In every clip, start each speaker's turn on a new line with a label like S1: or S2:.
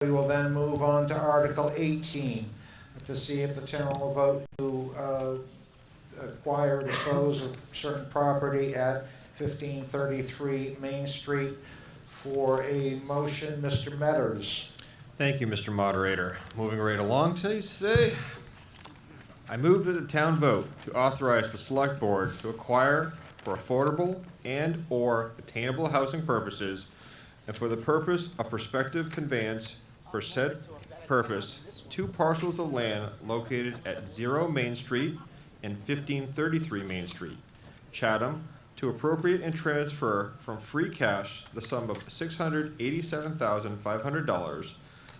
S1: We will then move on to Article 18 to see if the town will vote to acquire or dispose of certain property at 1533 Main Street. For a motion, Mr. Metters.
S2: Thank you, Mr. Moderator. Moving right along today, I move that the town vote to authorize the Select Board to acquire for affordable and/or attainable housing purposes and for the purpose of prospective conveyance for said purpose 2 parcels of land located at 0 Main Street and 1533 Main Street, Chatham, to appropriate and transfer from free cash the sum of $687,500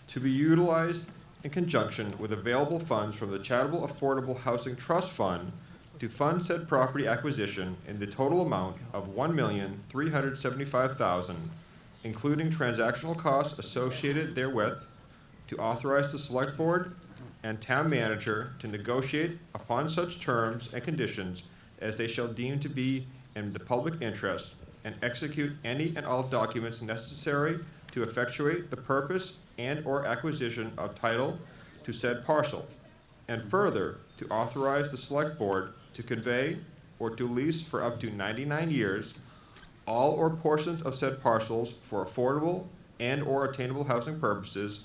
S2: to be utilized in conjunction with available funds from the Chatham Affordable Housing Trust Fund to fund said property acquisition in the total amount of $1,375,000, including transactional costs associated therewith, to authorize the Select Board and Town Manager to negotiate upon such terms and conditions as they shall deem to be in the public interest, and execute any and all documents necessary to effectuate the purpose and/or acquisition of title to said parcel, and further, to authorize the Select Board to convey or to lease for up to 99 years all or portions of said parcels for affordable and/or attainable housing purposes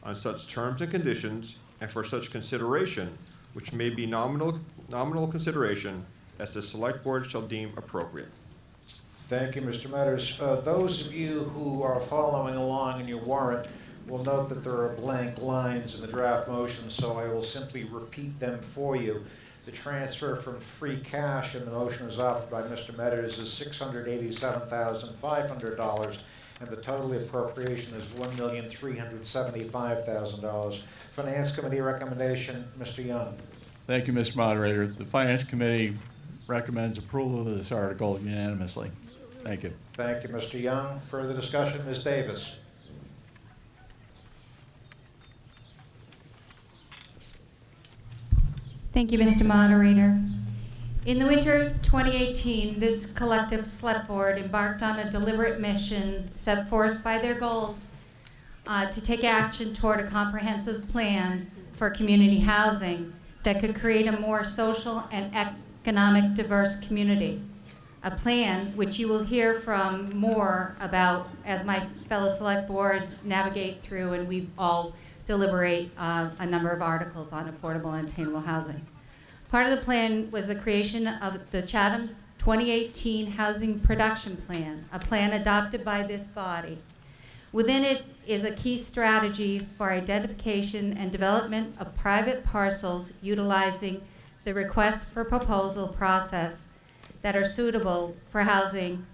S2: on such terms and conditions, and for such consideration, which may be nominal consideration, as the Select Board shall deem appropriate.
S1: Thank you, Mr. Metters. Those of you who are following along in your warrant will note that there are blank lines in the draft motion, so I will simply repeat them for you. The transfer from free cash in the motion as offered by Mr. Metters is $687,500, and the total appropriation is $1,375,000. Finance Committee recommendation, Mr. Young.
S3: Thank you, Mr. Moderator. The Finance Committee recommends approval of this article unanimously. Thank you.
S1: Thank you, Mr. Young. Further discussion, Ms. Davis.
S4: Thank you, Mr. Moderator. In the winter of 2018, this collective Select Board embarked on a deliberate mission set forth by their goals to take action toward a comprehensive plan for community housing that could create a more social and economic diverse community. A plan which you will hear from more about as my fellow Select Boards navigate through and we all deliberate a number of articles on affordable and attainable housing. Part of the plan was the creation of the Chatham's 2018 Housing Production Plan, a plan adopted by this body. Within it is a key strategy for identification and development of private parcels utilizing the request for proposal process that are suitable for housing.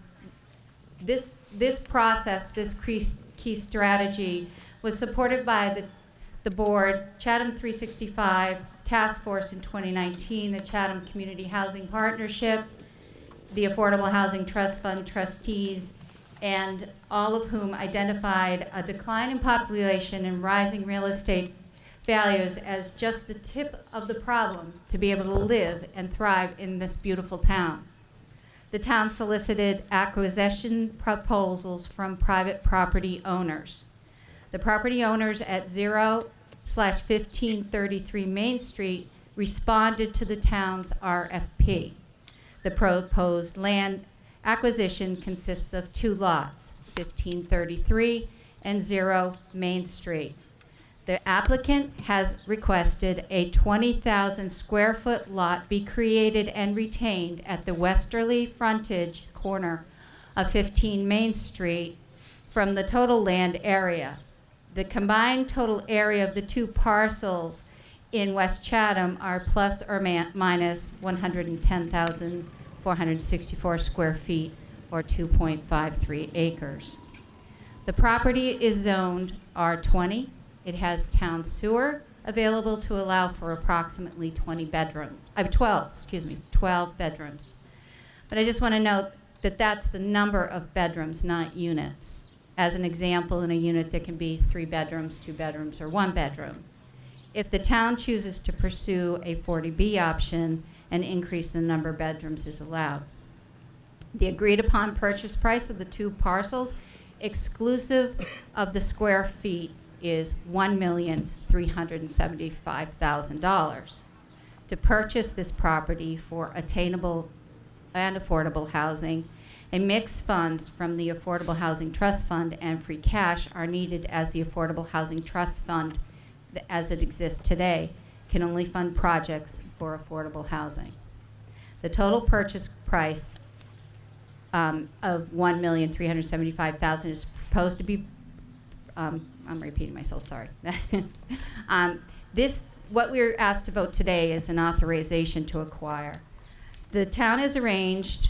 S4: This process, this key strategy, was supported by the board, Chatham 365 Task Force in 2019, the Chatham Community Housing Partnership, the Affordable Housing Trust Fund trustees, and all of whom identified a decline in population and rising real estate values as just the tip of the problem to be able to live and thrive in this beautiful town. The town solicited acquisition proposals from private property owners. The property owners at 0/1533 Main Street responded to the town's RFP. The proposed land acquisition consists of 2 lots, 1533 and 0 Main Street. The applicant has requested a 20,000 square foot lot be created and retained at the westerly frontage corner of 15 Main Street from the total land area. The combined total area of the 2 parcels in West Chatham are plus or minus 110,464 square feet, or 2.53 acres. The property is zoned R20. It has town sewer available to allow for approximately 12 bedrooms. But I just want to note that that's the number of bedrooms, not units. As an example, in a unit there can be 3 bedrooms, 2 bedrooms, or 1 bedroom. If the town chooses to pursue a 40B option, an increase in the number of bedrooms is allowed. The agreed upon purchase price of the 2 parcels, exclusive of the square feet is $1,375,000 to purchase this property for attainable and affordable housing. And mixed funds from the Affordable Housing Trust Fund and free cash are needed, as the Affordable Housing Trust Fund, as it exists today, can only fund projects for affordable housing. The total purchase price of $1,375,000 is proposed to be, I'm repeating myself, sorry. What we're asked to vote today is an authorization to acquire. The town has arranged,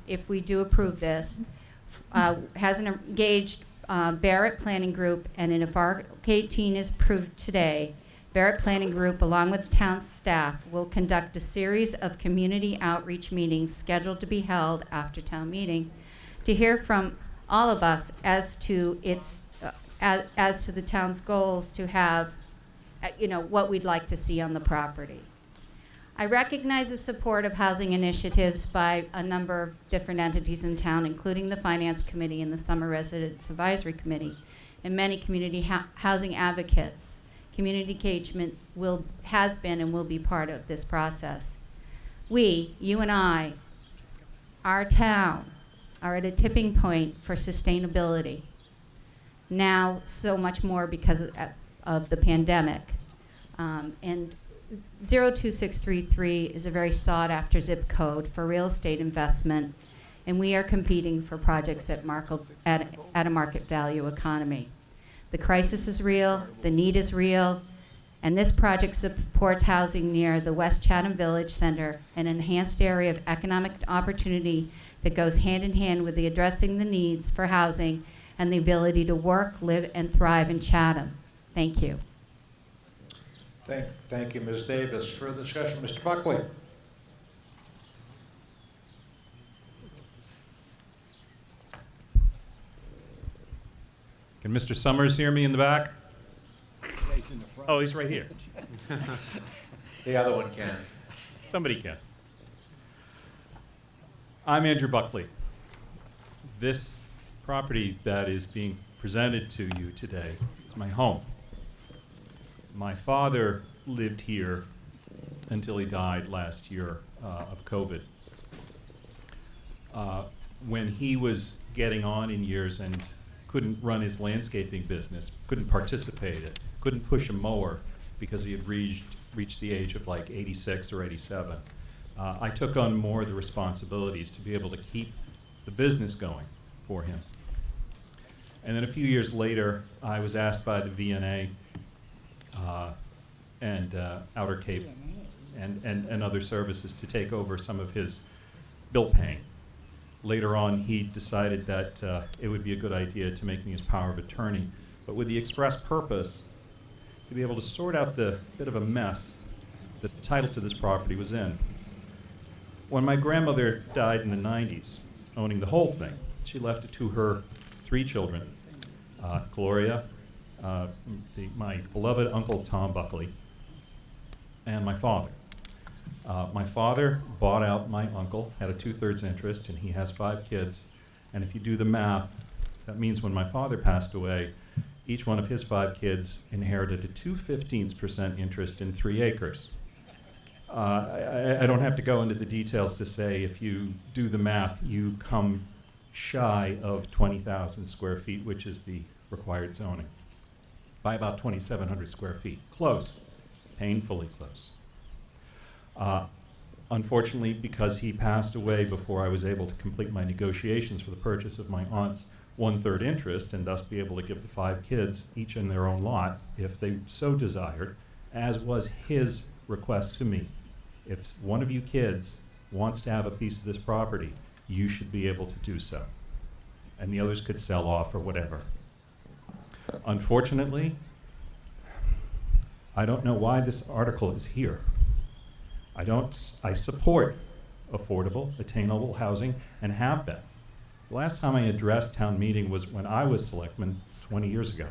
S4: if we do approve this, has engaged Barrett Planning Group, and if Article 18 is approved today, Barrett Planning Group, along with town staff, will conduct a series of community outreach meetings scheduled to be held after town meeting to hear from all of us as to its, as to the town's goals to have, what we'd like to see on the property. I recognize the support of housing initiatives by a number of different entities in town, including the Finance Committee and the Summer Residence Advisory Committee, and many community housing advocates. Community engagement has been and will be part of this process. We, you and I, our town, are at a tipping point for sustainability. Now, so much more because of the pandemic. And 02633 is a very sought-after zip code for real estate investment, and we are competing for projects at a market value economy. The crisis is real, the need is real, and this project supports housing near the West Chatham Village Center, an enhanced area of economic opportunity that goes hand in hand with the addressing the needs for housing and the ability to work, live, and thrive in Chatham. Thank you.
S1: Thank you, Ms. Davis. Further discussion, Mr. Buckley.
S5: Can Mr. Summers hear me in the back? Oh, he's right here.
S1: The other one can.
S5: Somebody can. I'm Andrew Buckley. This property that is being presented to you today is my home. My father lived here until he died last year of COVID. When he was getting on in years and couldn't run his landscaping business, couldn't participate in it, couldn't push a mower because he had reached the age of like 86 or 87. I took on more of the responsibilities to be able to keep the business going for him. And then a few years later, I was asked by the VNA and Outer Cape and other services to take over some of his bill paying. Later on, he decided that it would be a good idea to make me his power of attorney, but with the express purpose to be able to sort out the bit of a mess that the title to this property was in. When my grandmother died in the 90s, owning the whole thing, she left it to her 3 children, Gloria, my beloved Uncle Tom Buckley, and my father. My father bought out my uncle, had a 2/3 interest, and he has 5 kids. And if you do the math, that means when my father passed away, each one of his 5 kids inherited a 2/15% interest in 3 acres. I don't have to go into the details to say if you do the math, you come shy of 20,000 square feet, which is the required zoning, by about 2,700 square feet. Close, painfully close. Unfortunately, because he passed away before I was able to complete my negotiations for the purchase of my aunt's 1/3 interest and thus be able to give the 5 kids each in their own lot if they so desired, as was his request to me. If one of you kids wants to have a piece of this property, you should be able to do so. And the others could sell off or whatever. Unfortunately, I don't know why this article is here. I support affordable, attainable housing and have been. The last time I addressed town meeting was when I was selectman 20 years ago.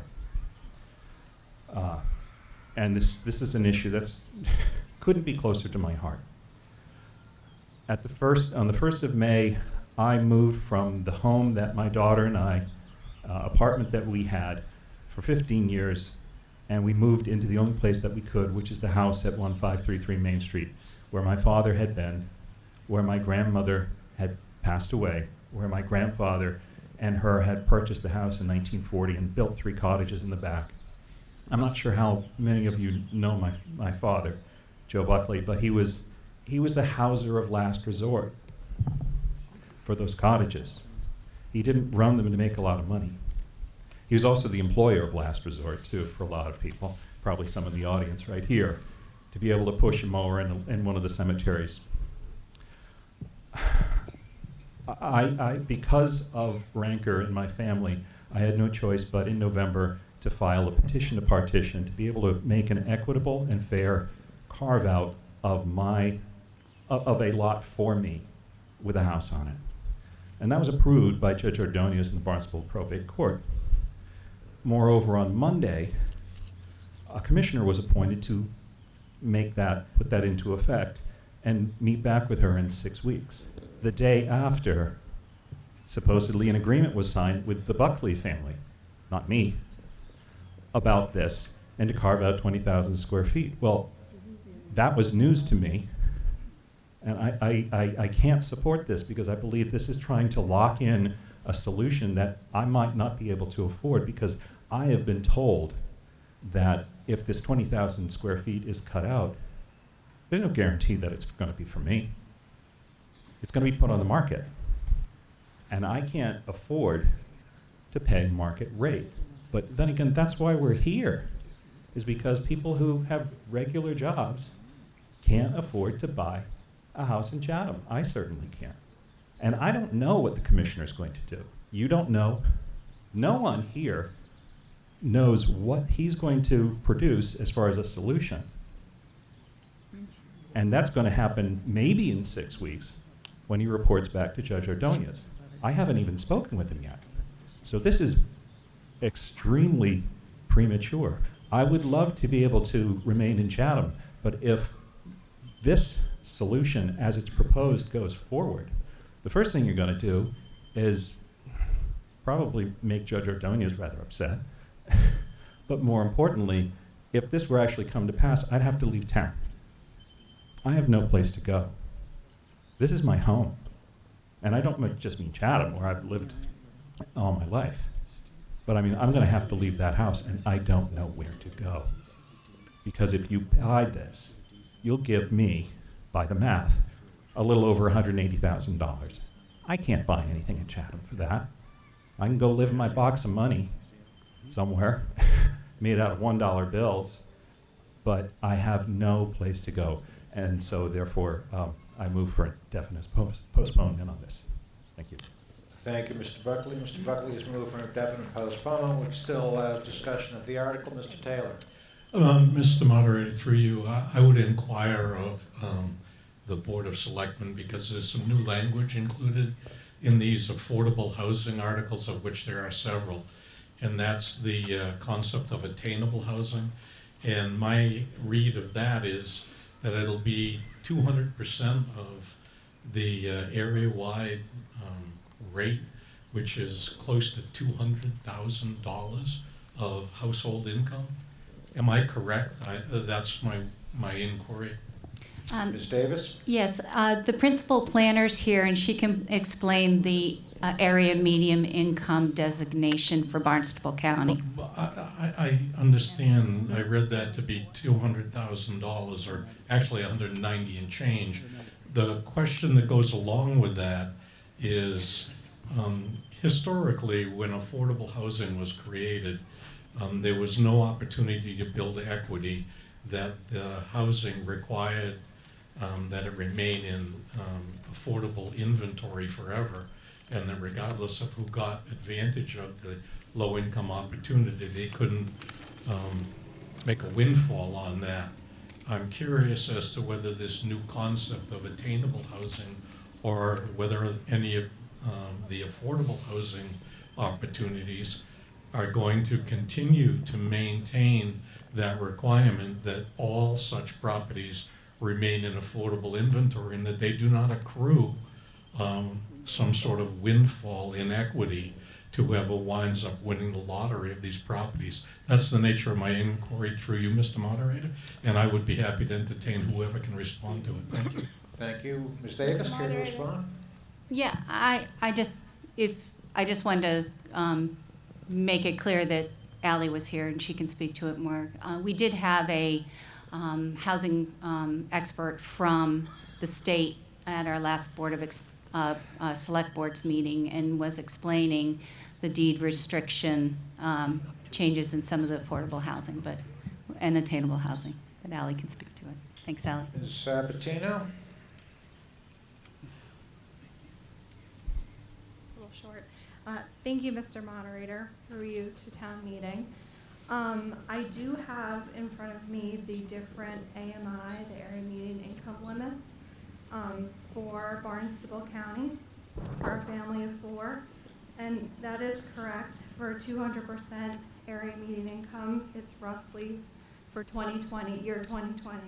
S5: And this is an issue that's couldn't be closer to my heart. On the 1st of May, I moved from the home that my daughter and I, apartment that we had, for 15 years, and we moved into the only place that we could, which is the house at 1533 Main Street, where my father had been, where my grandmother had passed away, where my grandfather and her had purchased the house in 1940 and built 3 cottages in the back. I'm not sure how many of you know my father, Joe Buckley, but he was the houser of last resort for those cottages. He didn't run them to make a lot of money. He was also the employer of last resort, too, for a lot of people, probably some of the audience right here, to be able to push a mower in one of the cemeteries. Because of rancor in my family, I had no choice but in November to file a petition to partition to be able to make an equitable and fair carve-out of a lot for me with a house on it. And that was approved by Judge Ordonez in the Barnstable Probate Court. Moreover, on Monday, a commissioner was appointed to put that into effect and meet back with her in 6 weeks. The day after, supposedly an agreement was signed with the Buckley family, not me, about this, and to carve out 20,000 square feet. Well, that was news to me, and I can't support this because I believe this is trying to lock in a solution that I might not be able to afford, because I have been told that if this 20,000 square feet is cut out, there's no guarantee that it's going to be for me. It's going to be put on the market, and I can't afford to pay market rate. But then again, that's why we're here, is because people who have regular jobs can't afford to buy a house in Chatham. I certainly can't. And I don't know what the commissioner's going to do. You don't know. No one here knows what he's going to produce as far as a solution. And that's going to happen maybe in 6 weeks when he reports back to Judge Ordonez. I haven't even spoken with him yet. So this is extremely premature. I would love to be able to remain in Chatham, but if this solution as it's proposed goes forward, the first thing you're going to do is probably make Judge Ordonez rather upset. But more importantly, if this were actually come to pass, I'd have to leave town. I have no place to go. This is my home. And I don't just mean Chatham, where I've lived all my life. But I mean, I'm going to have to leave that house, and I don't know where to go. Because if you buy this, you'll give me, by the math, a little over $180,000. I can't buy anything in Chatham for that. I can go live in my box of money somewhere, made out of $1 bills, but I have no place to go. And so therefore, I move for indefinite postponement on this. Thank you.
S1: Thank you, Mr. Buckley. Mr. Buckley has moved for indefinite postponement, which still allows discussion of the article. Mr. Taylor.
S6: Mr. Moderator, through you, I would inquire of the Board of Selectmen, because there's some new language included in these affordable housing articles, of which there are several, and that's the concept of attainable housing. And my read of that is that it'll be 200% of the area-wide rate, which is close to $200,000 of household income. Am I correct? That's my inquiry.
S1: Ms. Davis?
S4: Yes, the principal planner's here, and she can explain the area medium income designation for Barnstable County.
S6: Well, I understand. I read that to be $200,000, or actually 190 and change. The question that goes along with that is, historically, when affordable housing was created, there was no opportunity to build equity, that the housing required that it remain in affordable inventory forever, and that regardless of who got advantage of the low-income opportunity, they couldn't make a windfall on that. I'm curious as to whether this new concept of attainable housing, or whether any of the affordable housing opportunities are going to continue to maintain that requirement that all such properties remain in affordable inventory, and that they do not accrue some sort of windfall in equity to whoever winds up winning the lottery of these properties. That's the nature of my inquiry through you, Mr. Moderator, and I would be happy to entertain whoever can respond to it. Thank you.
S1: Thank you. Ms. Davis, care to
S7: Moderator.
S1: respond?
S7: Yeah, I just wanted to make it clear that Ally was here and she can speak to it more. We did have a housing expert from the state at our last Board of Select Boards meeting and was explaining the deed restriction changes in some of the affordable housing, and attainable housing. But Ally can speak to it. Thanks, Ally.
S1: Ms. Sabatino?
S8: A little short. Thank you, Mr. Moderator, through you to town meeting. I do have in front of me the different AMI, the area median income limits, for Barnstable County for a family of 4. And that is correct. For 200% area median income, it's roughly, for 2020, year 2020,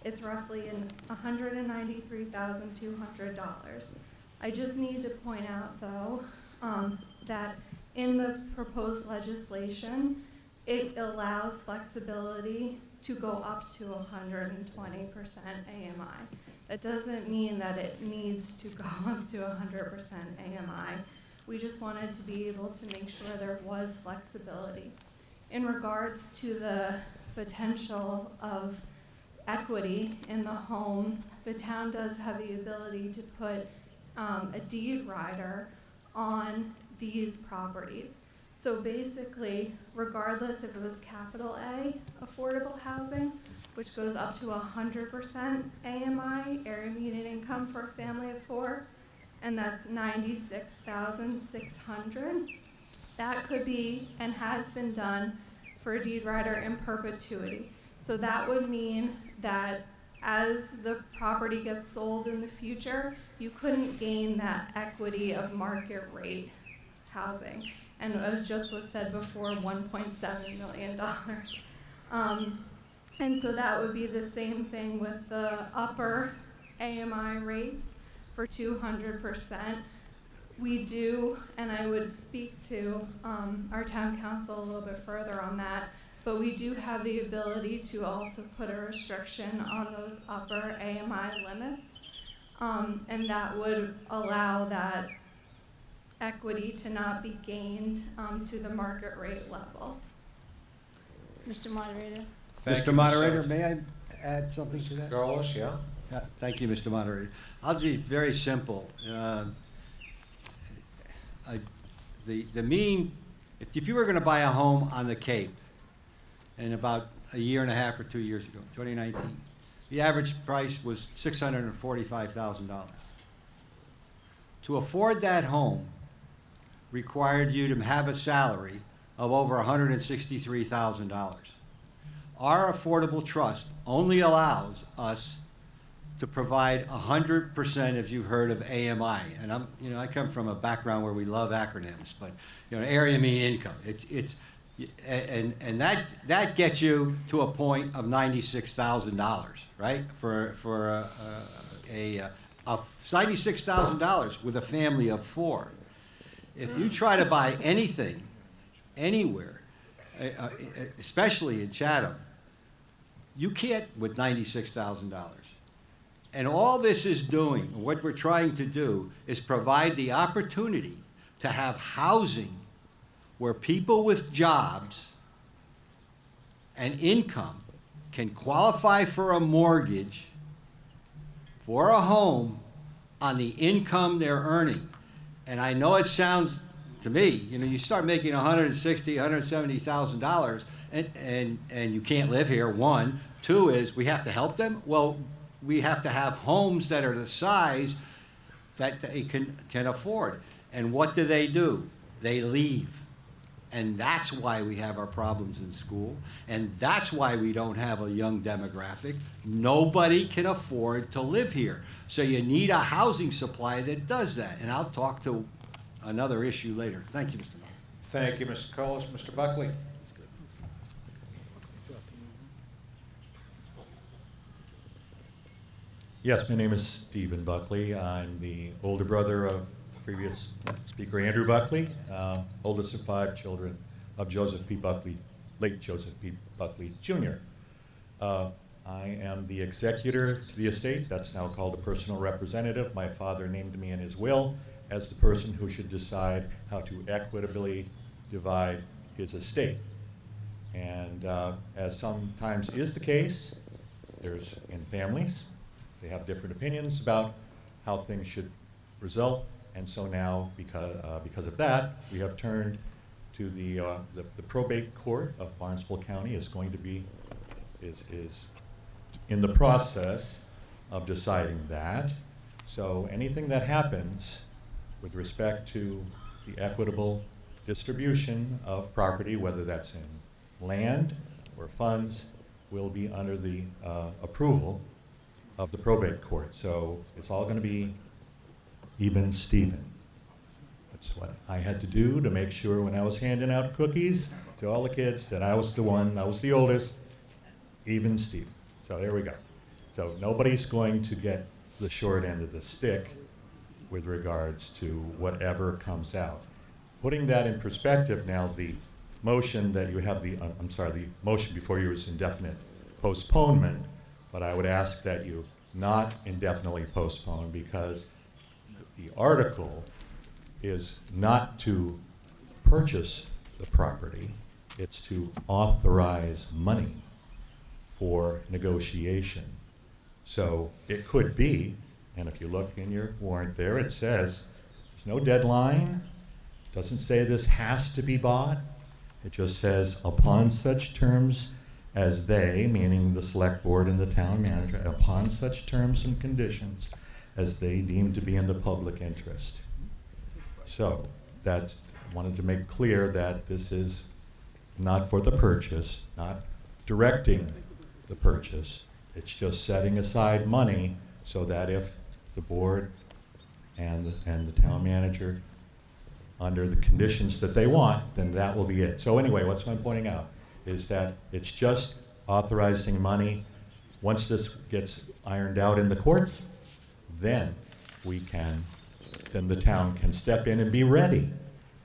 S8: it's roughly $193,200. I just need to point out, though, that in the proposed legislation, it allows flexibility to go up to 120% AMI. That doesn't mean that it needs to go up to 100% AMI. We just wanted to be able to make sure there was flexibility. In regards to the potential of equity in the home, the town does have the ability to put a deed rider on these properties. So basically, regardless if it was capital A affordable housing, which goes up to 100% AMI, area median income for a family of 4, and that's $96,600. That could be and has been done for a deed rider in perpetuity. So that would mean that as the property gets sold in the future, you couldn't gain that equity of market rate housing. And as just was said before, $1.7 million. And so that would be the same thing with the upper AMI rates for 200%. We do, and I would speak to our town council a little bit further on that, but we do have the ability to also put a restriction on those upper AMI limits, and that would allow that equity to not be gained to the market rate level.
S7: Mr. Moderator.
S1: Thank you,
S9: Mr.
S1: Ms.
S9: Moderator,
S1: Sabatino.
S9: may I add something to that?
S1: Carlos, yeah?
S9: Thank you, Mr. Moderator. I'll be very simple. The mean, if you were going to buy a home on the Cape, in about a year and a half or 2 years ago, 2019, the average price was $645,000. To afford that home required you to have a salary of over $163,000. Our affordable trust only allows us to provide 100%, if you've heard of AMI. And I come from a background where we love acronyms, but area median income. And that gets you to a point of $96,000, right? For $96,000 with a family of 4. If you try to buy anything, anywhere, especially in Chatham, you can't with $96,000. And all this is doing, what we're trying to do, is provide the opportunity to have housing where people with jobs and income can qualify for a mortgage for a home on the income they're earning. And I know it sounds, to me, you start making $160,000, $170,000, and you can't live here, 1. 2 is we have to help them. Well, we have to have homes that are the size that they can afford. And what do? They leave. And that's why we have our problems in school. And that's why we don't have a young demographic. Nobody can afford to live here. So you need a housing supply that does that. And I'll talk to another issue later. Thank you, Mr. Mayor.
S1: Thank you, Mr. Colas. Mr. Buckley?
S10: Yes, my name is Stephen Buckley. I'm the older brother of previous speaker, Andrew Buckley, oldest of 5 children of Joseph P. Buckley, late Joseph P. Buckley Jr. I am the executor to the estate. That's now called a personal representative. My father named me in his will as the person who should decide how to equitably divide his estate. And as sometimes is the case, there's in families, they have different opinions about how things should result. And so now, because of that, we have turned to the probate court of Barnstable County is in the process of deciding that. So anything that happens with respect to the equitable distribution of property, whether that's in land or funds, will be under the approval of the probate court. So it's all going to be even Steven. That's what I had to do to make sure when I was handing out cookies to all the kids that I was the oldest, even Steven. So there we go. So nobody's going to get the short end of the stick with regards to whatever comes out. Putting that in perspective now, the motion that you have, the motion before you is indefinite postponement, but I would ask that you not indefinitely postpone, because the article is not to purchase the property, it's to authorize money for negotiation. So it could be, and if you look in your warrant there, it says there's no deadline, doesn't say this has to be bought, it just says upon such terms as they, meaning the select board and the town manager, upon such terms and conditions as they deem to be in the public interest. So that's, wanted to make clear that this is not for the purchase, not directing the purchase. It's just setting aside money so that if the board and the town manager, under the conditions that they want, then that will be it. So anyway, what's I'm pointing out is that it's just authorizing money. Once this gets ironed out in the courts, then then the town can step in and be ready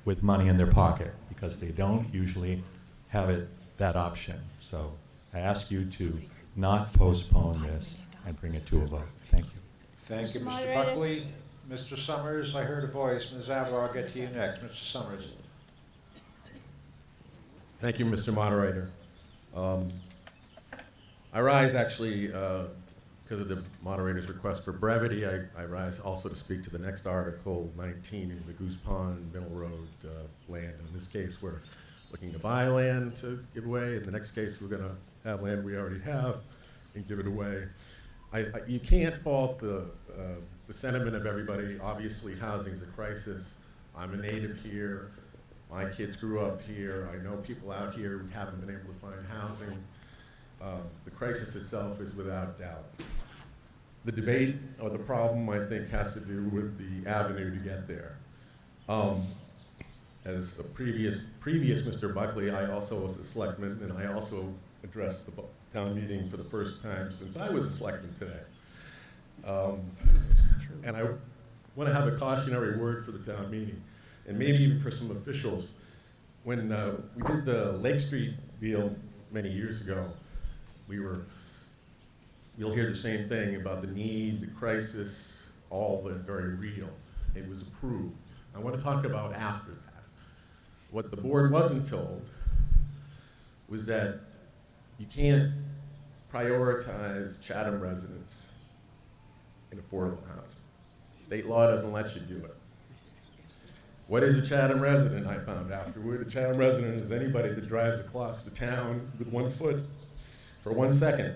S10: with money in their pocket, because they don't usually have that option. So I ask you to not postpone this and bring it to a vote. Thank you.
S1: Thank you, Mr.
S8: Moderator.
S1: Buckley. Mr. Summers, I heard a voice. Ms. Avila, I'll get to you next. Mr. Summers.
S11: Thank you, Mr. Moderator. I rise actually because of the moderator's request for brevity. I rise also to speak to the next article, 19, in the Goose Pond Middle Road land. In this case, we're looking to buy land to give away. In the next case, we're going to have land we already have and give it away. You can't fault the sentiment of everybody. Obviously, housing is a crisis. I'm a native here. My kids grew up here. I know people out here who haven't been able to find housing. The crisis itself is without doubt. The debate or the problem, I think, has to do with the avenue to get there. As the previous Mr. Buckley, I also was a selectman, and I also addressed the town meeting for the first time since I was a selectman today. And I want to have a cautionary word for the town meeting, and maybe even for some officials. When we did the Lake Street deal many years ago, you'll hear the same thing about the need, the crisis, all the very real. It was approved. I want to talk about after that. What the board wasn't told was that you can't prioritize Chatham residents in affordable housing. State law doesn't let you do it. What is a Chatham resident? I found afterward. A Chatham resident is anybody that drives across the town with 1 foot for 1 second.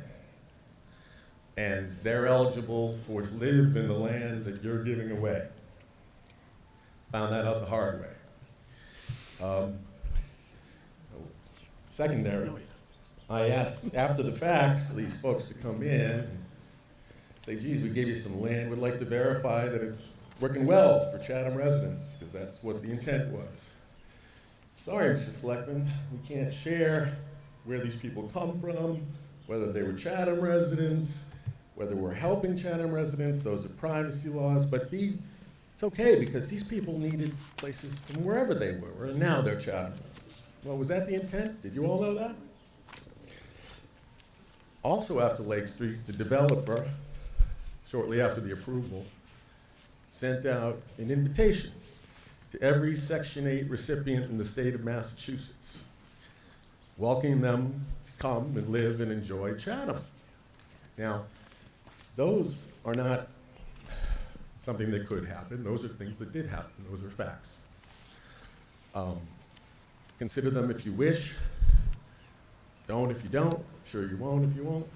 S11: And they're eligible to live in the land that you're giving away. Found that out the hard way. Secondary, I asked after the fact for these folks to come in and say, geez, we gave you some land, we'd like to verify that it's working well for Chatham residents, because that's what the intent was. Sorry, Mr. Selectman, we can't share where these people come from, whether they were Chatham residents, whether we're helping Chatham residents, those are privacy laws, but be It's okay, because these people needed places from wherever they were, and now they're Chatham. Well, was that the intent? Did you all know that? Also after Lake Street, the developer, shortly after the approval, sent out an invitation to every Section 8 recipient in the state of Massachusetts, welcoming them to come and live and enjoy Chatham. Now, those are not something that could happen. Those are things that did happen. Those are facts. Consider them if you wish. Don't if you don't. Sure you won't if you won't.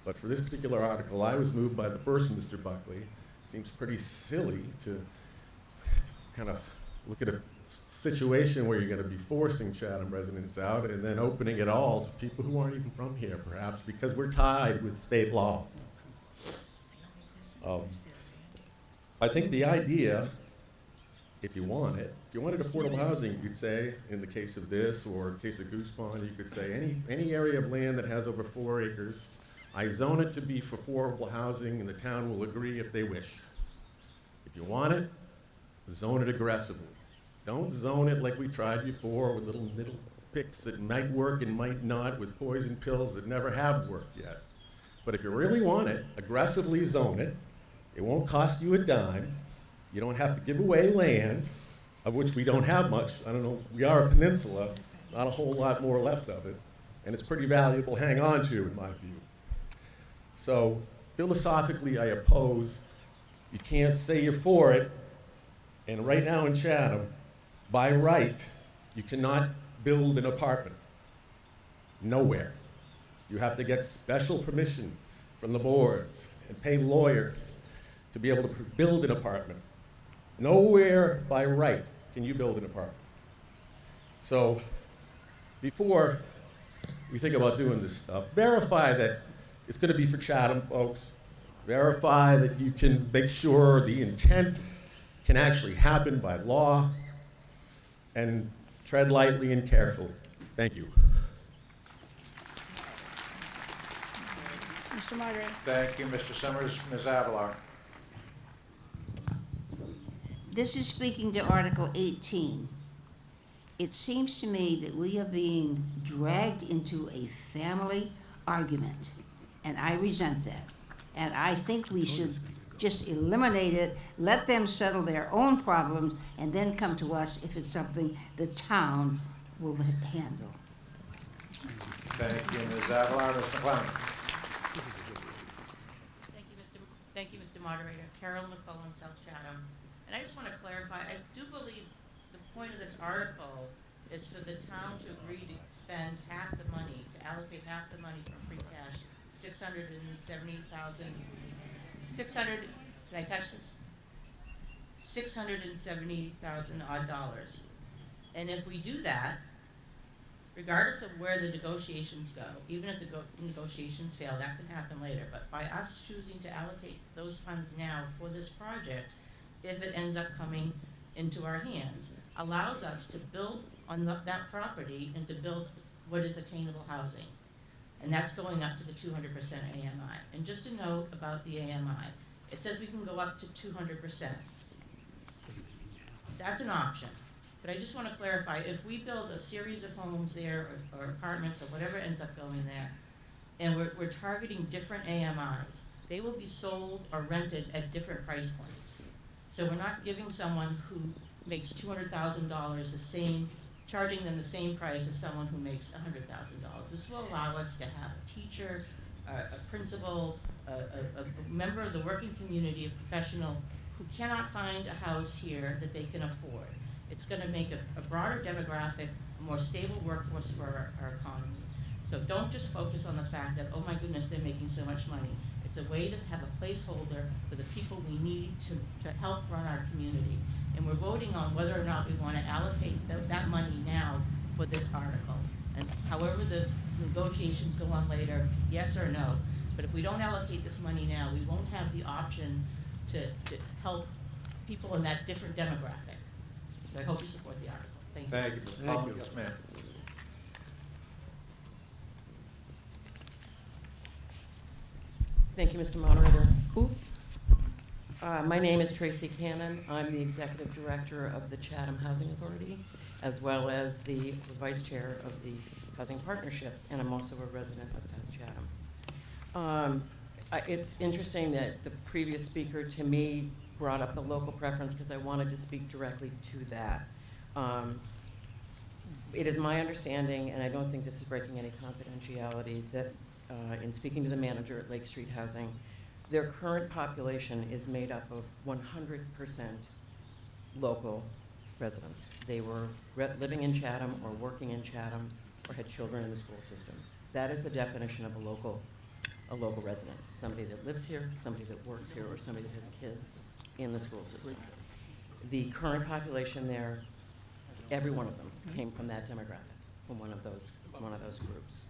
S11: But for this particular article, I was moved by the first Mr. Buckley. Seems pretty silly to kind of look at a situation where you're going to be forcing Chatham residents out and then opening it all to people who aren't even from here, perhaps, because we're tied with state law. I think the idea, if you want it, if you wanted affordable housing, you could say, in the case of this, or in the case of Goose Pond, you could say any area of land that has over 4 acres, I zone it to be for affordable housing, and the town will agree if they wish. If you want it, zone it aggressively. Don't zone it like we tried before with little picks that might work and might not, with poison pills that never have worked yet. But if you really want it, aggressively zone it. It won't cost you a dime. You don't have to give away land, of which we don't have much. I don't know, we are a peninsula, not a whole lot more left of it, and it's pretty valuable to hang on to, in my view. So philosophically, I oppose. You can't say you're for it, and right now in Chatham, by right, you cannot build an apartment. Nowhere. You have to get special permission from the boards and pay lawyers to be able to build an apartment. Nowhere by right can you build an apartment. So before we think about doing this stuff, verify that it's going to be for Chatham, folks. Verify that you can make sure the intent can actually happen by law, and tread lightly and carefully. Thank you.
S12: Mr. Moderator.
S1: Thank you, Mr. Summers. Ms. Avalar.
S12: This is speaking to Article 18. It seems to me that we are being dragged into a family argument, and I resent that. And I think we should just eliminate it, let them settle their own problems, and then come to us if it's something the town will handle.
S1: Thank you, Ms. Avalar. Ms. McClellan.
S13: Thank you, Mr. Moderator. Carol McClellan, South Chatham. And I just want to clarify, I do believe the point of this article is for the town to agree to spend half the money, to allocate half the money from free cash, did I touch this? $670,000 odd dollars. And if we do that, regardless of where the negotiations go, even if the negotiations fail, that can happen later, but by us choosing to allocate those funds now for this project, if it ends up coming into our hands, allows us to build on that property and to build what is attainable housing. And that's going up to the 200% AMI. And just a note about the AMI, it says we can go up to 200%. That's an option. But I just want to clarify, if we build a series of homes there, or apartments, or whatever ends up going there, and we're targeting different AMIs, they will be sold or rented at different price points. So we're not giving someone who makes $200,000 charging them the same price as someone who makes $100,000. This will allow us to have a teacher, a principal, a member of the working community, a professional who cannot find a house here that they can afford. It's going to make a broader demographic, a more stable workforce for our economy. So don't just focus on the fact that, oh my goodness, they're making so much money. It's a way to have a placeholder for the people we need to help run our community. And we're voting on whether or not we want to allocate that money now for this article. And however the negotiations go on later, yes or no. But if we don't allocate this money now, we won't have the option to help people in that different demographic. So I hope you support the article. Thank you.
S1: Thank you, Ms. McClellan. Yes, ma'am.
S14: Thank you, Mr. Moderator. My name is Tracy Cannon. I'm the Executive Director of the Chatham Housing Authority, as well as the Vice Chair of the Housing Partnership, and I'm also a resident of South Chatham. It's interesting that the previous speaker, to me, brought up the local preference because I wanted to speak directly to that. It is my understanding, and I don't think this is breaking any confidentiality, that in speaking to the manager at Lake Street Housing, their current population is made up of 100% local residents. They were living in Chatham or working in Chatham or had children in the school system. That is the definition of a local resident, somebody that lives here, somebody that works here, or somebody that has kids in the school system. The current population there, every one of them came from that demographic, from one of those groups.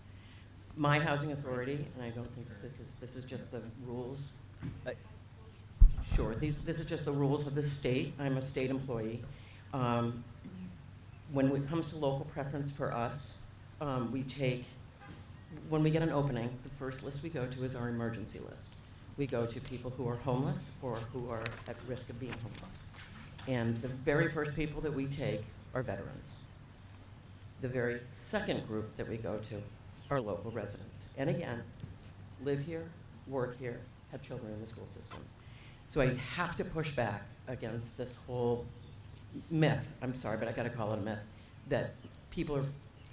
S14: My housing authority, and I don't think that this is just the rules. Sure, this is just the rules of the state. I'm a state employee. When it comes to local preference for us, when we get an opening, the first list we go to is our emergency list. We go to people who are homeless or who are at risk of being homeless. And the very first people that we take are veterans. The very second group that we go to are local residents. And again, live here, work here, have children in the school system. So I have to push back against this whole myth, I'm sorry, but I gotta call it a myth, that people are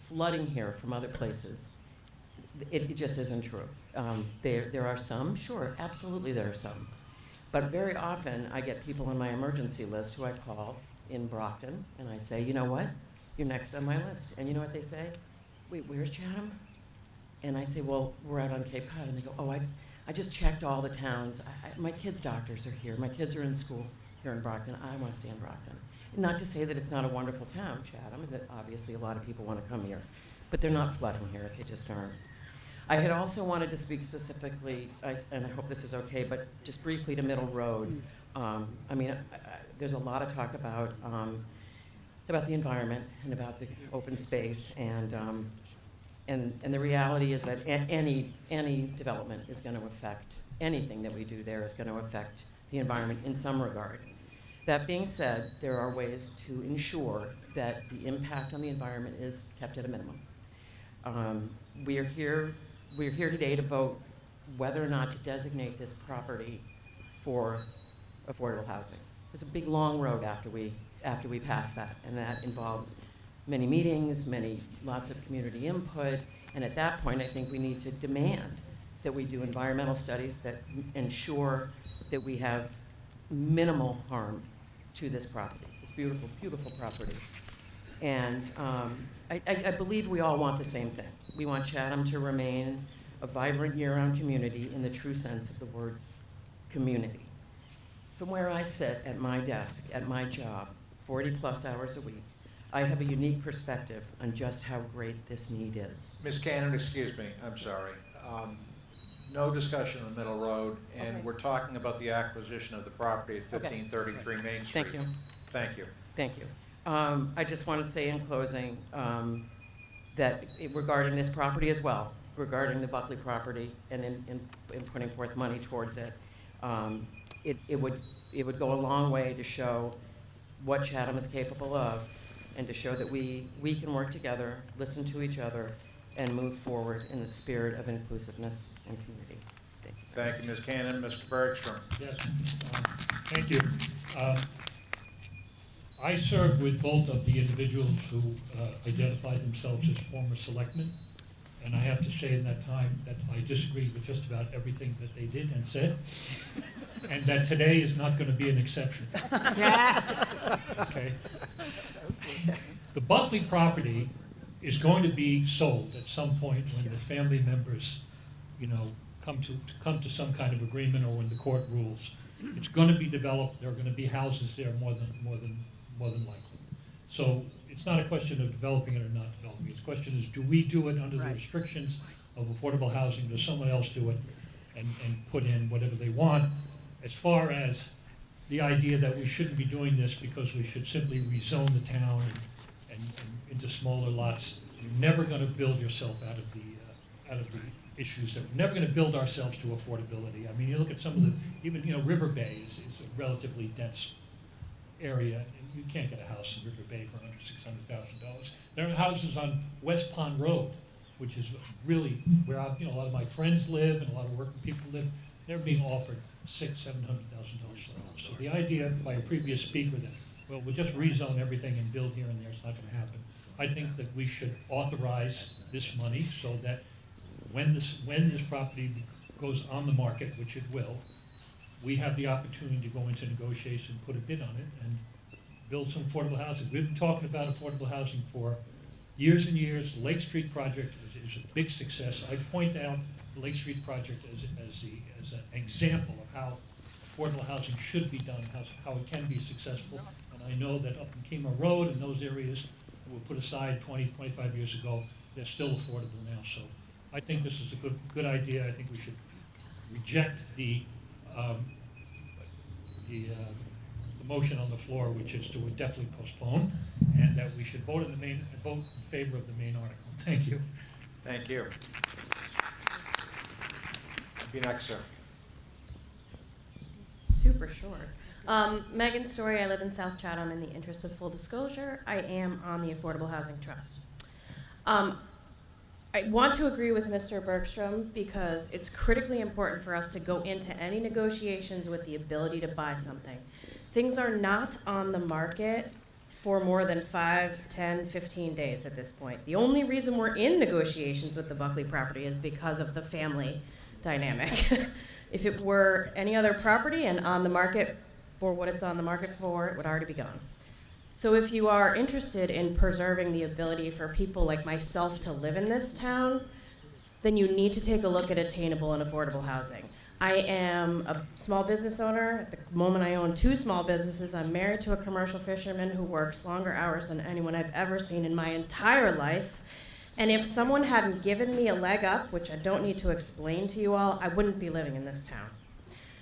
S14: flooding here from other places. It just isn't true. There are some, sure, absolutely there are some. But very often I get people on my emergency list who I call in Brockton and I say, you know what, you're next on my list. And you know what they say? Wait, where's Chatham? And I say, well, we're out on Cape Cod. And they go, oh, I just checked all the towns. My kids' doctors are here. My kids are in school here in Brockton. I want to stay in Brockton. Not to say that it's not a wonderful town, Chatham, and that obviously a lot of people want to come here. But they're not flooding here, they just aren't. I had also wanted to speak specifically, and I hope this is okay, but just briefly to Middle Road. There's a lot of talk about the environment and about the open space, and the reality is that any development is going to affect, anything that we do there is going to affect the environment in some regard. That being said, there are ways to ensure that the impact on the environment is kept at a minimum. We're here today to vote whether or not to designate this property for affordable housing. There's a big, long road after we pass that, and that involves many meetings, lots of community input, and at that point, I think we need to demand that we do environmental studies that ensure that we have minimal harm to this property, this beautiful, beautiful property. And I believe we all want the same thing. We want Chatham to remain a vibrant year-round community in the true sense of the word community. From where I sit at my desk, at my job, 40-plus hours a week, I have a unique perspective on just how great this need is.
S1: Ms. Cannon, excuse me, I'm sorry. No discussion on Middle Road, and
S14: Okay.
S1: we're talking about the acquisition of the property at 1533 Main Street.
S14: Thank you.
S1: Thank you.
S14: Thank you. I just want to say in closing that regarding this property as well, regarding the Buckley property and in putting forth money towards it, it would go a long way to show what Chatham is capable of and to show that we can work together, listen to each other, and move forward in the spirit of inclusiveness and community. Thank you.
S1: Thank you, Ms. Cannon. Mr. Bergstrom.
S15: Yes, thank you. I served with both of the individuals who identified themselves as former selectmen, and I have to say in that time that I disagreed with just about everything that they did and said, and that today is not going to be an exception. Okay. The Buckley property is going to be sold at some point when the family members, come to some kind of agreement, or when the court rules. It's going to be developed. There are going to be houses there more than likely. So it's not a question of developing it or not developing it. The question is, do we do it under the restrictions of affordable housing? Does someone else do it and put in whatever they want? As far as the idea that we shouldn't be doing this because we should simply rezone the town and into smaller lots, you're never going to build yourself out out of the issues that we're never going to build ourselves to affordability. I mean, you look at some of the, even, you know, River Bay is a relatively dense area, and you can't get a house in River Bay for under $600,000. There are houses on West Pond Road, which is really where you know, a lot of my friends live and a lot of working people live. They're being offered $600,000, $700,000 for a house. So the idea by a previous speaker that, well, we'll just rezone everything and build here and there, it's not going to happen. I think that we should authorize this money so that when this property goes on the market, which it will, we have the opportunity to go into negotiation, put a bid on it, and build some affordable housing. We've been talking about affordable housing for years and years. The Lake Street project is a big success. I point out the Lake Street project as an example of how affordable housing should be done, how it can be successful. And I know that up in Kemah Road and those areas that were put aside 20, 25 years ago, they're still affordable now. So I think this is a good idea. I think we should reject the motion on the floor, which is to definitely postpone, and that we should vote in favor of the main article. Thank you.
S1: Thank you. Be next, sir.
S16: Super short. Megan Story, I live in South Chatham. In the interest of full disclosure, I am on the Affordable Housing Trust. I want to agree with Mr. Bergstrom because it's critically important for us to go into any negotiations with the ability to buy something. Things are not on the market for more than 5, 10, 15 days at this point. The only reason we're in negotiations with the Buckley property is because of the family dynamic. If it were any other property and on the market for what it's on the market for, it would already be gone. So if you are interested in preserving the ability for people like myself to live in this town, then you need to take a look at attainable and affordable housing. I am a small business owner. At the moment I own 2 small businesses. I'm married to a commercial fisherman who works longer hours than anyone I've ever seen in my entire life. And if someone hadn't given me a leg up, which I don't need to explain to you all, I wouldn't be living in this town.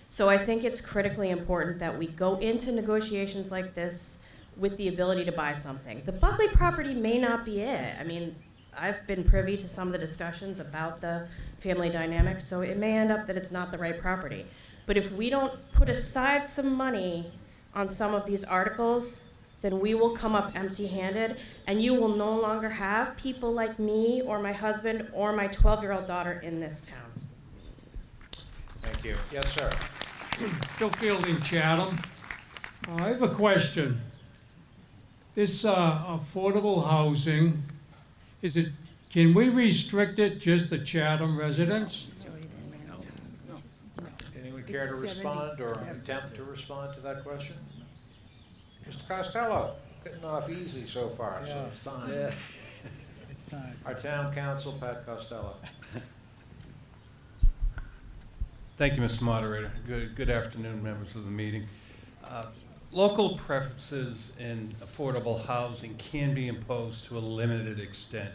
S16: So I think it's critically important that we go into negotiations like this with the ability to buy something. The Buckley property may not be it. I mean, I've been privy to some of the discussions about the family dynamics, so it may end up that it's not the right property. But if we don't put aside some money on some of these articles, then we will come up empty-handed, and you will no longer have people like me or my husband or my 12-year-old daughter in this town.
S1: Thank you. Yes, sir.
S17: Bill Fielding, Chatham. I have a question. This affordable housing, can we restrict it just to Chatham residents?
S1: Anyone care to respond or attempt to respond to that question? Mr. Costello, getting off easy so far, so it's time.
S18: Yeah. It's time.
S1: Our town council, Pat Costello.
S6: Thank you, Mr. Moderator. Good afternoon, members of the meeting. Local preferences in affordable housing can be imposed to a limited extent.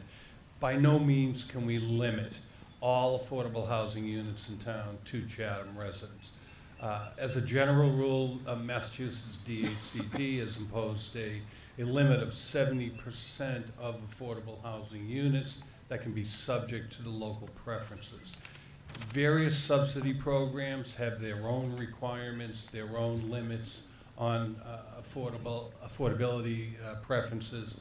S6: By no means can we limit all affordable housing units in town to Chatham residents. As a general rule, Massachusetts DHCD has imposed a limit of 70% of affordable housing units that can be subject to the local preferences. Various subsidy programs have their own requirements, their own limits on affordability preferences,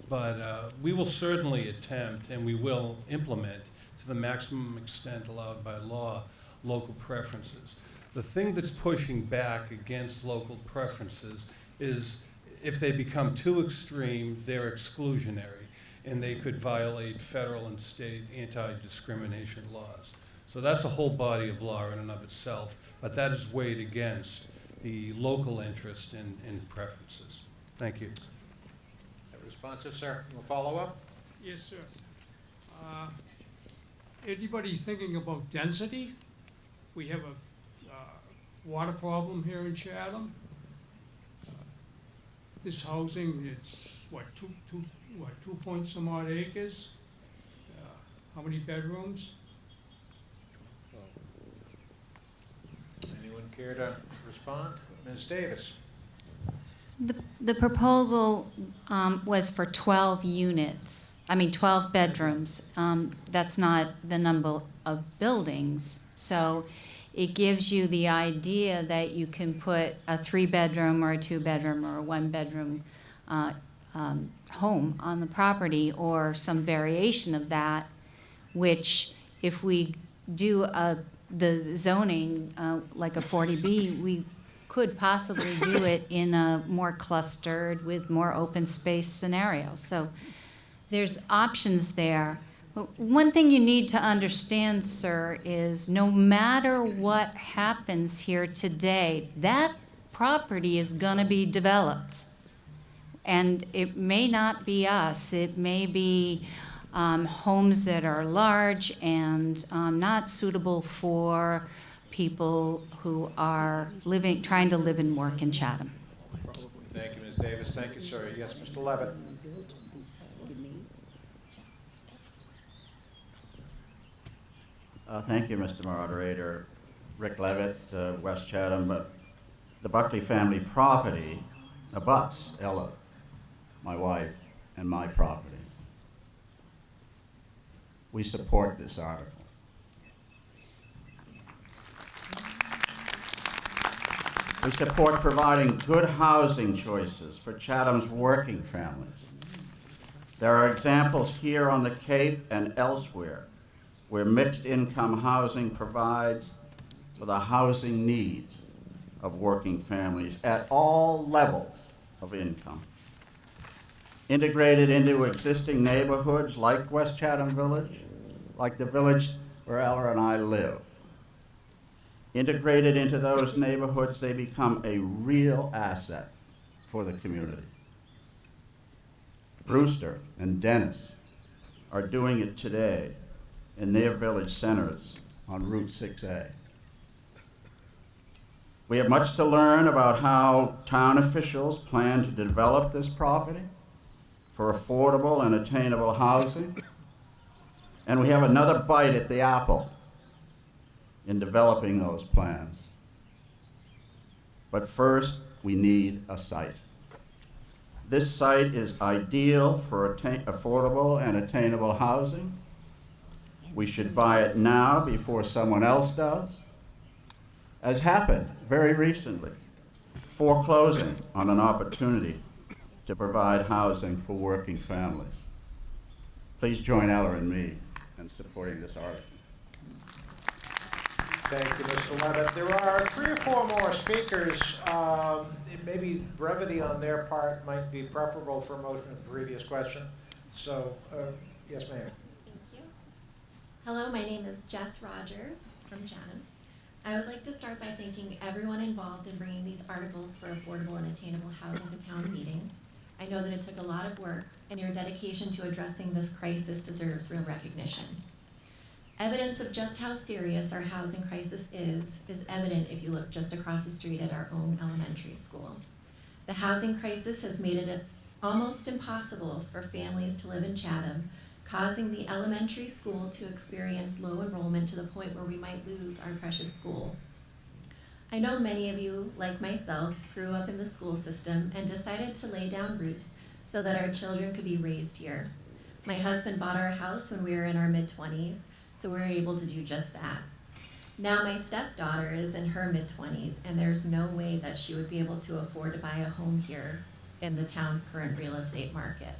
S6: but we will certainly attempt and we will implement to the maximum extent allowed by law local preferences. The thing that's pushing back against local preferences is if they become too extreme, they're exclusionary and they could violate federal and state anti-discrimination laws. So that's a whole body of law in and of itself, but that is weighed against the local interest in preferences. Thank you.
S1: Responsive, sir. You want to follow up?
S17: Yes, sir. Anybody thinking about density? We have a water problem here in Chatham. This housing, it's what, 2 point some odd acres? How many bedrooms?
S1: Anyone care to respond? Ms. Davis.
S4: The proposal was for 12 units.
S7: 12 bedrooms. That's not the number of buildings. So it gives you the idea that you can put a 3-bedroom or a 2-bedroom or a 1-bedroom home on the property, or some variation of that, which if we do the zoning like a 40B, we could possibly do it in a more clustered with more open space scenario. So there's options there. But one thing you need to understand, sir, is no matter what happens here today, that property is going to be developed. And it may not be us. It may be homes that are large and not suitable for people who are trying to live and work in Chatham.
S1: Thank you, Ms. Davis. Thank you, sir. Yes, Mr. Levitt.
S19: Thank you, Mr. Moderator. Rick Levitt, West Chatham. But the Buckley family property abuts Ella, my wife, and my property. We support this article. We support providing good housing choices for Chatham's working families. There are examples here on the Cape and elsewhere where mixed income housing provides for the housing needs of working families at all levels of income. Integrated into existing neighborhoods like West Chatham Village, like the village where Ella and I live. Integrated into those neighborhoods, they become a real asset for the community. Brewster and Dennis are doing it today in their village centers on Route 6A. We have much to learn about how town officials plan to develop this property for affordable and attainable housing. And we have another bite at the apple in developing those plans. But first, we need a site. This site is ideal for affordable and attainable housing. We should buy it now before someone else does, as happened very recently, foreclosing on an opportunity to provide housing for working families. Please join Ella and me in supporting this article.
S1: Thank you, Mr. Levitt. There are 3 or 4 more speakers. Maybe brevity on their part might be preferable for a motion of the previous question. So, yes, ma'am.
S20: Hello, my name is Jess Rogers from Chatham. I would like to start by thanking everyone involved in bringing these articles for affordable and attainable housing to town meeting. I know that it took a lot of work, and your dedication to addressing this crisis deserves real recognition. Evidence of just how serious our housing crisis is evident if you look just across the street at our own elementary school. The housing crisis has made it almost impossible for families to live in Chatham, causing the elementary school to experience low enrollment to the point where we might lose our precious school. I know many of you, like myself, grew up in the school system and decided to lay down roots so that our children could be raised here. My husband bought our house when we were in our mid-20s, so we were able to do just that. Now my stepdaughter is in her mid-20s, and there's no way that she would be able to afford to buy a home here in the town's current real estate market.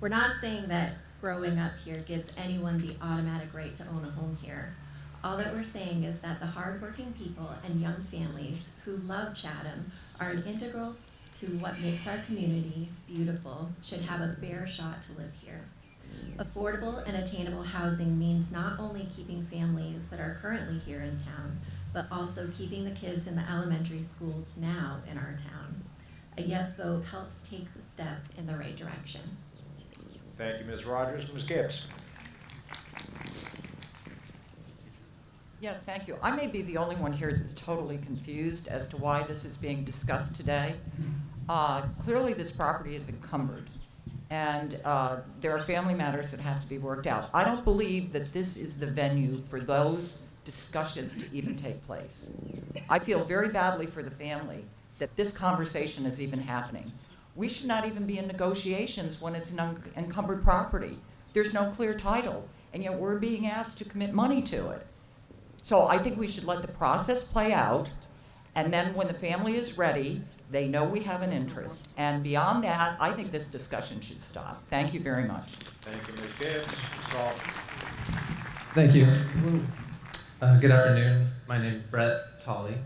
S20: We're not saying that growing up here gives anyone the automatic right to own a home here. All that we're saying is that the hardworking people and young families who love Chatham are an integral to what makes our community beautiful should have a fair shot to live here. Affordable and attainable housing means not only keeping families that are currently here in town, but also keeping the kids in the elementary schools now in our town. A yes vote helps take the step in the right direction.
S1: Thank you, Ms. Rogers. Ms. Gibbs.
S21: Yes, thank you. I may be the only one here that's totally confused as to why this is being discussed today. Clearly, this property is encumbered, and there are family matters that have to be worked out. I don't believe that this is the venue for those discussions to even take place. I feel very badly for the family that this conversation is even happening. We should not even be in negotiations when it's an encumbered property. There's no clear title, and yet we're being asked to commit money to it. So I think we should let the process play out, and then when the family is ready, they know we have an interest. And beyond that, I think this discussion should stop. Thank you very much.
S1: Thank you, Ms. Gibbs. Mr. Alton.
S2: Thank you. Good afternoon. My name is Brett Tolley,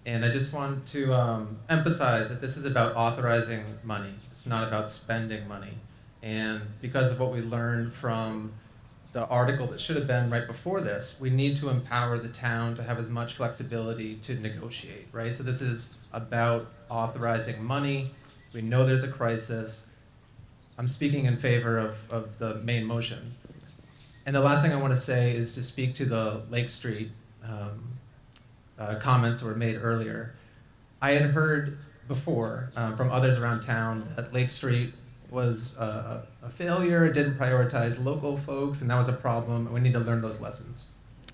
S2: and I just want to emphasize that this is about authorizing money. It's not about spending money. And because of what we learned from the article that should have been right before this, we need to empower the town to have as much flexibility to negotiate, right? So this is about authorizing money. We know there's a crisis. I'm speaking in favor of the main motion. And the last thing I want to say is to speak to the Lake Street comments that were made earlier. I had heard before from others around town that Lake Street was a failure, it didn't prioritize local folks, and that was a problem, and we need to learn those lessons.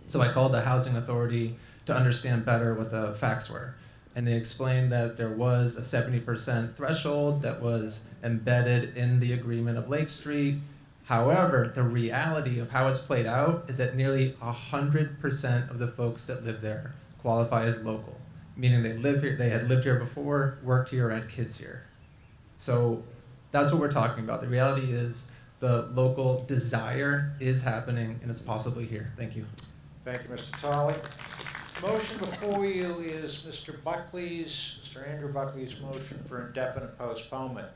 S2: So I called the Housing Authority to understand better what the facts were. And they explained that there was a 70% threshold that was embedded in the agreement of Lake Street. However, the reality of how it's played out is that nearly 100% of the folks that live there qualify as local, meaning they live here, they had lived here before, worked here, had kids here. So that's what we're talking about. The reality is the local desire is happening and it's possibly here. Thank you.
S1: Thank you, Mr. Tolley. Motion before you is Mr. Andrew Buckley's motion for indefinite postponement.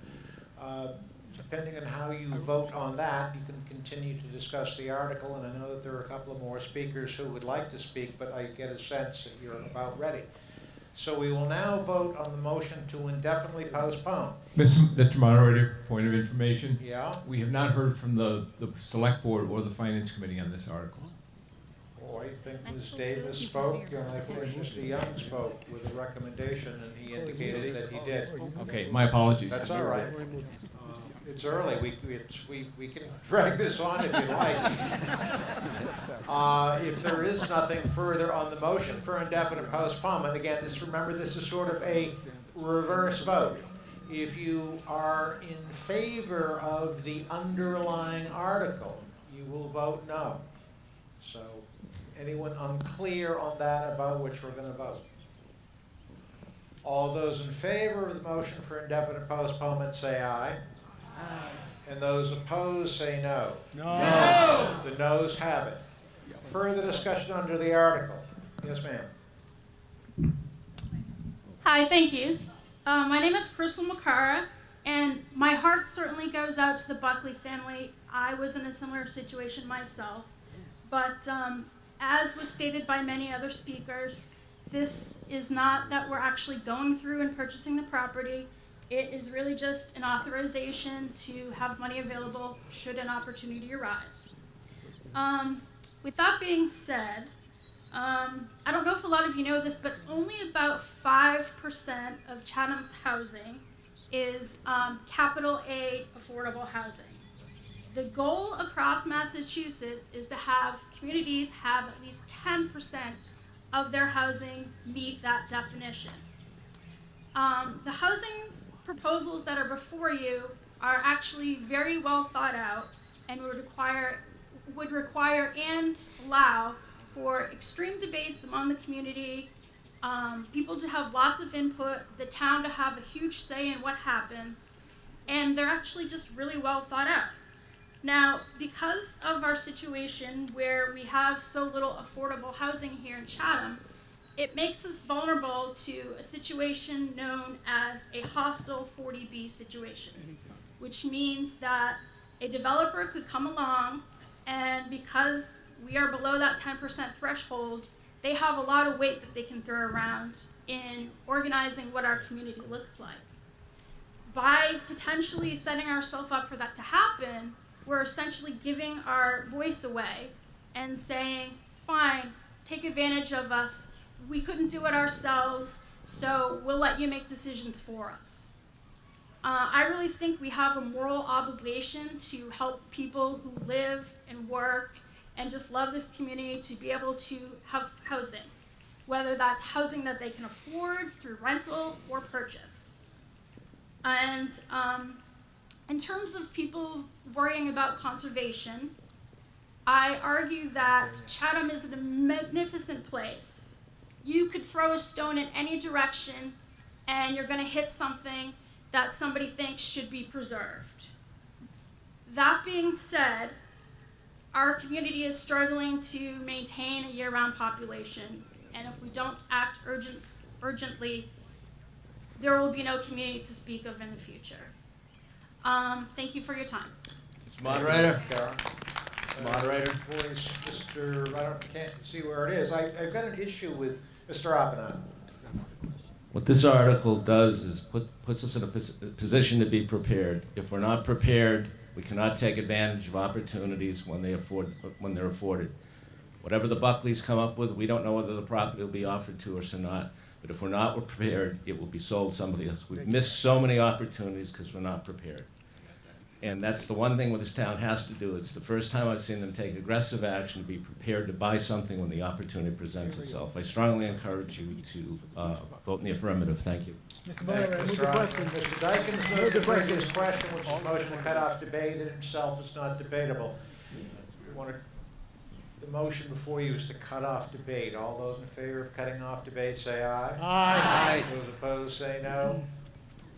S1: Depending on how you vote on that, you can continue to discuss the article, and I know that there are a couple of more speakers who would like to speak, but I get a sense that you're about ready. So we will now vote on the motion to indefinitely postpone.
S22: Mr. Moderator, point of information.
S1: Yeah?
S22: We have not heard from the Select Board or the Finance Committee on this article.
S1: Oh, I think Ms. Davis spoke, and I think Mr. Young spoke with a recommendation, and he indicated that he did.
S22: Okay, my apologies.
S1: That's all right. It's early. We can drag this on if you like. If there is nothing further on the motion for indefinite postponement, again, remember this is sort of a reverse vote. If you are in favor of the underlying article, you will vote no. So anyone unclear on that about which we're going to vote? All those in favor of the motion for indefinite postponement say aye. Aye. And those opposed say no. No. The noes have it. Further discussion under the article. Yes, ma'am.
S23: Hi, thank you. My name is Crystal Makara, and my heart certainly goes out to the Buckley family. I was in a similar situation myself. But as was stated by many other speakers, this is not that we're actually going through and purchasing the property. It is really just an authorization to have money available should an opportunity arise. With that being said, I don't know if a lot of you know this, but only about 5% of Chatham's housing is capital A affordable housing. The goal across Massachusetts is to have communities have at least 10% of their housing meet that definition. The housing proposals that are before you are actually very well thought out and would require and allow for extreme debates among the community, people to have lots of input, the town to have a huge say in what happens, and they're actually just really well thought out. Now, because of our situation where we have so little affordable housing here in Chatham, it makes us vulnerable to a situation known as a hostile 40B situation, which means that a developer could come along, and because we are below that 10% threshold, they have a lot of weight that they can throw around in organizing what our community looks like. By potentially setting ourselves up for that to happen, we're essentially giving our voice away and saying, fine, take advantage of us. We couldn't do it ourselves, so we'll let you make decisions for us. I really think we have a moral obligation to help people who live and work and just love this community to be able to have housing, whether that's housing that they can afford through rental or purchase. And in terms of people worrying about conservation, I argue that Chatham is a magnificent place. You could throw a stone in any direction and you're going to hit something that somebody thinks should be preserved. That being said, our community is struggling to maintain a year-round population, and if we don't act urgently, there will be no community to speak of in the future. Thank you for your time.
S1: Mr.
S3: Moderator.
S1: Karen.
S3: Moderator.
S1: Voice, can't see where it is. I've got an issue with Mr. Oppenheim.
S3: What this article does is puts us in a position to be prepared. If we're not prepared, we cannot take advantage of opportunities when they're afforded. Whatever the Buckleys come up with, we don't know whether the property will be offered to us or not. But if we're not prepared, it will be sold to somebody else. We've missed so many opportunities because we're not prepared. And that's the one thing what this town has to do. It's the first time I've seen them take aggressive action to be prepared to buy something when the opportunity presents itself. I strongly encourage you to vote in the affirmative. Thank you.
S1: Mr. Moderator, move the question. Mr. Dykens moved the previous question, which is a motion to cut off debate. It itself is not debatable. The motion before you is to cut off debate. All those in favor of cutting off debate, say aye.
S3: Aye.
S1: Those opposed, say no.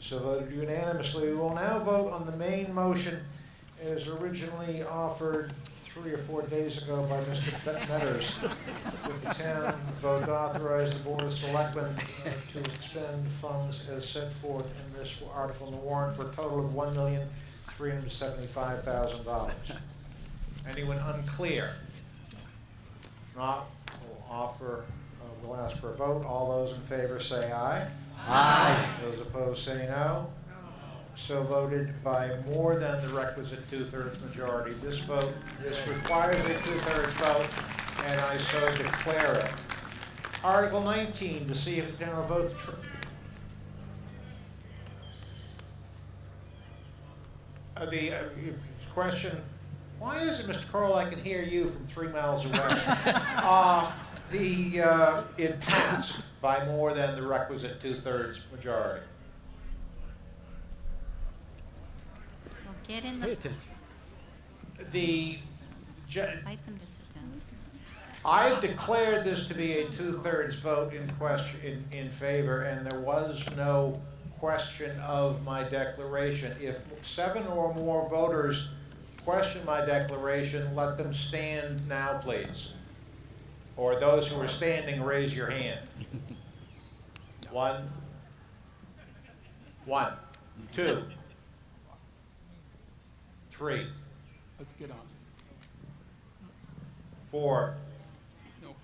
S1: So voted unanimously. We will now vote on the main motion as originally offered 3 or 4 days ago by Mr. Metters. With the town vote to authorize the Board of Selectmen to expend funds as set forth in this article in the warrant for a total of $1,375,000. Anyone unclear? Not, we'll ask for a vote. All those in favor say aye.
S3: Aye.
S1: Those opposed say no. So voted by more than the requisite 2/3 majority. This requires a 2/3 vote, and I so declare it. Article 19, to see if the town will vote the question. Why is it, Mr. Kroll, I can hear you from 3 miles away? It passed by more than the requisite 2/3 majority.
S4: Well, get in the.
S1: Pay attention.
S4: Invite them to sit down.
S1: I've declared this to be a 2/3 vote in favor, and there was no question of my declaration. If 7 or more voters question my declaration, let them stand now, please. Or those who are standing, raise your hand. 1, 2, 3.
S17: Let's get on.
S1: 4.
S17: No.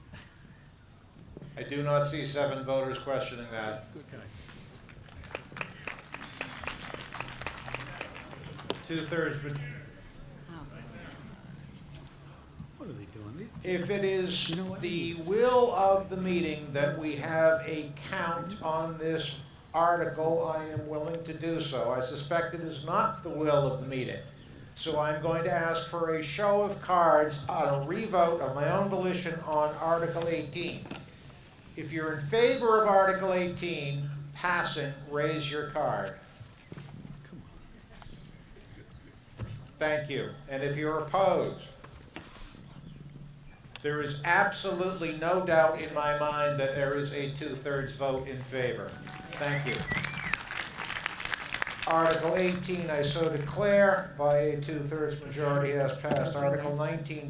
S1: I do not see 7 voters questioning that.
S17: Good guy.
S1: 2/3, but
S18: What are they doing?
S1: if it is the will of the meeting that we have a count on this article, I am willing to do so. I suspect it is not the will of the meeting. So I'm going to ask for a show of cards on a revote of my own volition on Article 18. If you're in favor of Article 18 passing, raise your card. Thank you. And if you're opposed, there is absolutely no doubt in my mind that there is a 2/3 vote in favor. Thank you. Article 18, I so declare by a 2/3 majority has passed. Article 19,